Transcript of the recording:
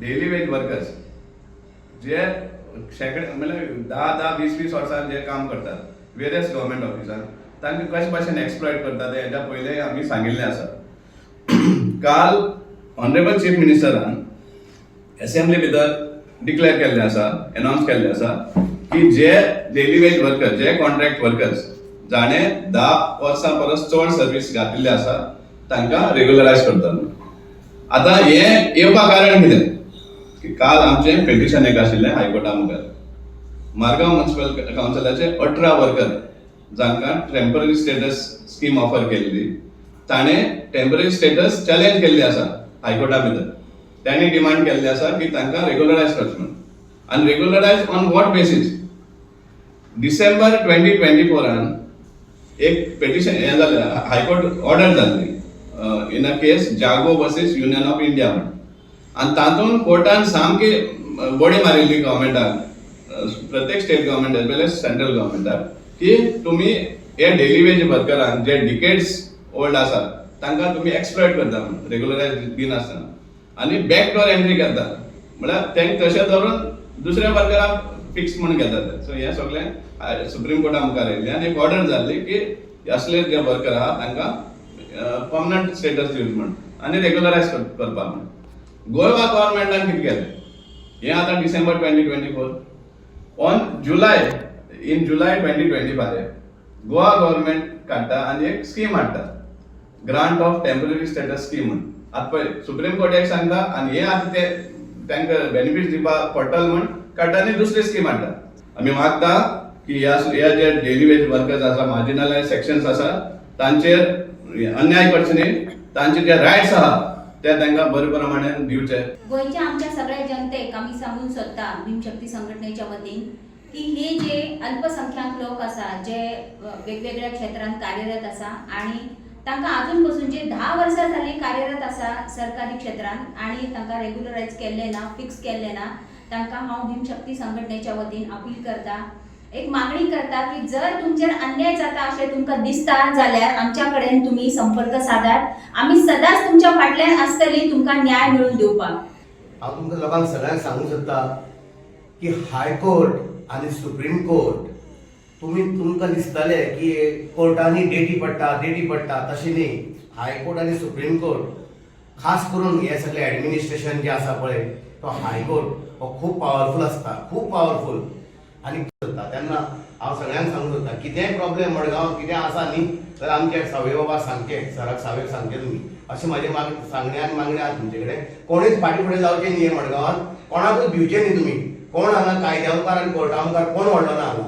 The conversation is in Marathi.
डेली वेज वर्कर्स जे शेकडे म्हणजे 10-20 वर्सां जे काम करतात वेरियस गव्हर्मेंट ऑफिसांत तांकां कशे भाशेन एक्सप्लॉयट करतात ते हेच्या पयलीं आमी सांगिल्लें आसा. काल ऑनरेबल चीफ मिनिस्टरान असेंब्ली भितर डिक्लेअर केल्लें आसा, अनाउन्स केल्लें आसा की जे डेली वेज वर्कर्स जे कॉन्ट्रॅक्ट वर्कर्स जाणें 10 वर्सां परस चड सर्वीस घातिल्ले आसा तांकां रेग्युलरायज करता. आतां हें येवपाक कारण कितें की काल आमचें पेटिशन एक आशिल्लें हायकोर्टा मुखार. मारगांव म्युनिसिपल कावन्सिलाचे 18 वर्कर जांकां टेम्पररी स्टेटस स्कीम ऑफर केल्ली ताणें टेम्पररी स्टेटस चॅलेंज केल्ली आसा हायकोर्टा भितर. त्यांनी डिमांड केल्ली आसा की तांकां रेग्युलरायज करचें म्हणून. आनी रेग्युलरायज ऑन वॉट बेसीस? डिसेंबर 2024 एक पेटिशन हें जालें, हायकोर्ट ऑर्डर जाल्ली इन अ केस जागो वर्सेस युनियन ऑफ इंडिया म्हणून. आनी तातूंत कोर्टान सामकी बडी मारिल्ली गव्हर्मेंटाक, प्रत्येक स्टेट गव्हर्मेंट एज वेल एज सेंट्रल गव्हर्मेंटाक, की तुमी हे डेली वेज वर्करांक जे डिकेड्स ओल्ड आसा तांकां तुमी एक्सप्लॉयट करता म्हणून रेग्युलरायज दिनासतना आनी बॅकडोर एंट्री करता. म्हळ्यार तेंक तशें धरून दुसऱ्या वर्कराक फिक्स म्हणून घेतात. सो हें सगळें सुप्रीम कोर्टा मुखार येयल्लें आनी एक ऑर्डर जाल्ली की असले जे वर्कर आहा तांकां परमनंट स्टेटस दिवचें म्हणून आनी रेग्युलरायज करपाक म्हणून. गोवा गव्हर्मेंटान कितें केलें हें आतां डिसेंबर 2024 इन जुलाय 2025 गोवा गव्हर्मेंट काडटा आनी एक स्कीम हाडटा, grant of temporary status scheme म्हणून. आतां पळय सुप्रीम कोर्ट एक सांगता आनी हे आतां ते तांकां बेनिफिट दिवपाक पडटले म्हण काडटा आनी दुसरी स्कीम हाडटा. आमी मागता की ह्या जे डेली वेज वर्कर्स आसा, मार्जिनलायज सेक्शन्स आसा तांचेर अन्याय करचे न्ही, तांचे जे रायट्स आहा ते तांकां बरे प्रमाणे दिवचे. गोंयच्या आमच्या सगळ्या जनतेक आमी सांगूंक सोदता भीमशक्ती संघटनेच्या वतीन की हे जे अल्पसंख्याक लोक आसा जे वेगवेगळ्या क्षेत्रांत कार्यरत आसा आणि तांकां अजून पासून जे 10 वर्सां जाली कार्यरत आसा सरकारी क्षेत्रांत आणि तांकां रेग्युलरायज केल्ले ना, फिक्स केल्ले ना, तांकां हांव भीमशक्ती संघटनेच्या वतीन अपील करता, एक मागणी करता की जर तुमचेर अन्याय जाता अशें तुमकां दिसता जाल्यार आमच्या कडेन तुमी संपर्क सादात. आमी सदांच तुमच्या फाटल्यान आसतली तुमकां न्याय मेळून दिवपाक. हांव तुमकां लोकांक सगळ्यांक सांगूंक सोदता की हायकोर्ट आनी सुप्रीम कोर्ट तुमकां दिसतलें की कोर्टांनी डेटी पडटा तशें न्ही. हायकोर्ट आनी सुप्रीम कोर्ट खास करून हे सगळें एडमिनिस्ट्रेशन जे आसा पळय तो हायकोर्ट हो खूब पावरफूल आसता, खूब पावरफूल. आनी तेन्ना हांव सगळ्यांक सांगूंक सोदता कितेंय प्रॉब्लेम मडगांव कितें आसा न्ही जाल्यार आमचे सावय बाबा सांगचे, सराक सावयक सांगचे तुमी अशें म्हाजें सांगणें आनी मागणें आसा तुमचे कडेन. कोणूच फाटीं फुडें जावचें न्ही हे मडगांवांत, कोणाकूच भिवचें न्ही तुमी. कोण हांगा कायद्या मुखार आनी कोर्टा मुखार कोण व्हडलो ना हांगा.